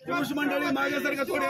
पुरुष मंडळी मागे सारखं थोडे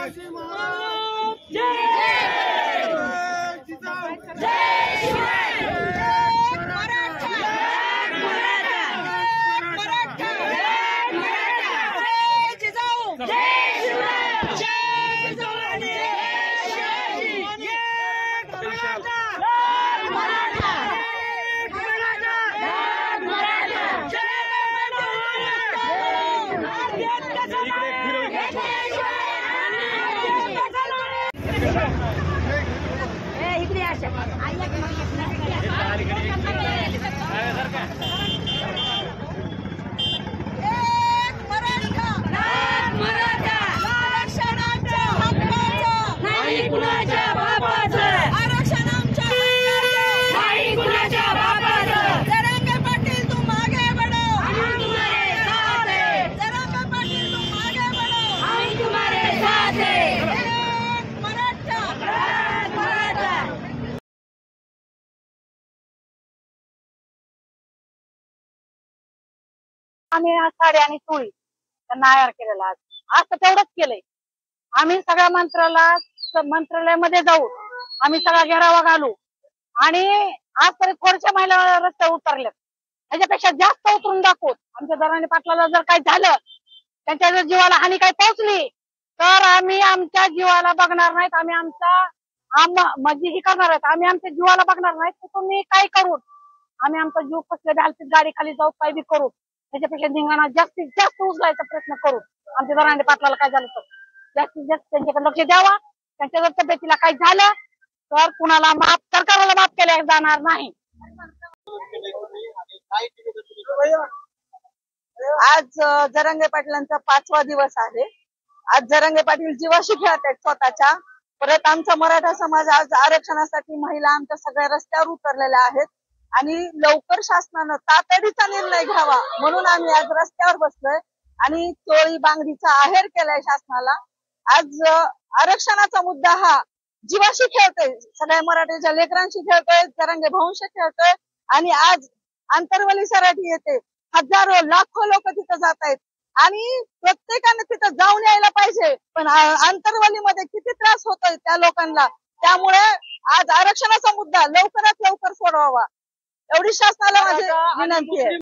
आम्ही साडी आणि चोळी त्यांना आयार केलेला आज तर तेवढंच केलंय। आम्ही सगळ्या मंत्रालयामध्ये जाऊ, आम्ही सगळा घेरावा घालू आणि आज तरी थोड्याशा महिला रस्त्यावर उतरल्यात, त्याच्यापेक्षा जास्त उतरून दाखवत। आमच्या दराणी पाटलाला जर काही झालं, त्यांच्या जर जीवाला हानी काही पोहोचली तर आम्ही आमच्या जीवाला बघणार नाहीत, आम्ही म्हणजे ही करणार आहेत, आम्ही आमच्या जीवाला बघणार नाहीत। तुम्ही काय करून आम्ही आमचा जीव कसल्या हालतीत गाडी खाली जाऊ, काय बी करू, त्याच्यापेक्षा धिंगाणा जास्तीत जास्त उचलायचा प्रयत्न करू। आमच्या दरांडे पाटलाला काय झालं तर जास्तीत जास्त त्यांच्याकडे लक्ष द्यावा। त्यांच्या जर तब्येतीला काही झालं तर कुणाला सरकारला माफ केल्या जाणार नाही। आज जरांगे पाटलांचा 5वा दिवस आहे। आज जरांगे पाटील जीवाशी खेळत आहेत स्वतःच्या। परत आमचा मराठा समाज आज आरक्षणासाठी महिला आमच्या सगळ्या रस्त्यावर उतरलेल्या आहेत आणि लवकर शासनानं तातडीचा निर्णय घ्यावा म्हणून आम्ही आज रस्त्यावर बसलोय आणि चोळी बांगडीचा आहेर केलाय शासनाला। आज आरक्षणाचा मुद्दा हा जीवाशी खेळतोय, सगळ्या मराठीच्या लेकरांशी खेळतोय, जरांगे भाऊंशी खेळतोय आणि आज आंतरवली सराठी येते हजारो लाखो लोक तिथं जात आहेत आणि प्रत्येकाने तिथं जाऊन यायला पाहिजे। पण आंतरवलीमध्ये किती त्रास होतोय त्या लोकांना, त्यामुळे आज आरक्षणाचा मुद्दा लवकरात लवकर सोडवावा एवढी शासनाला माझी विनंती आहे।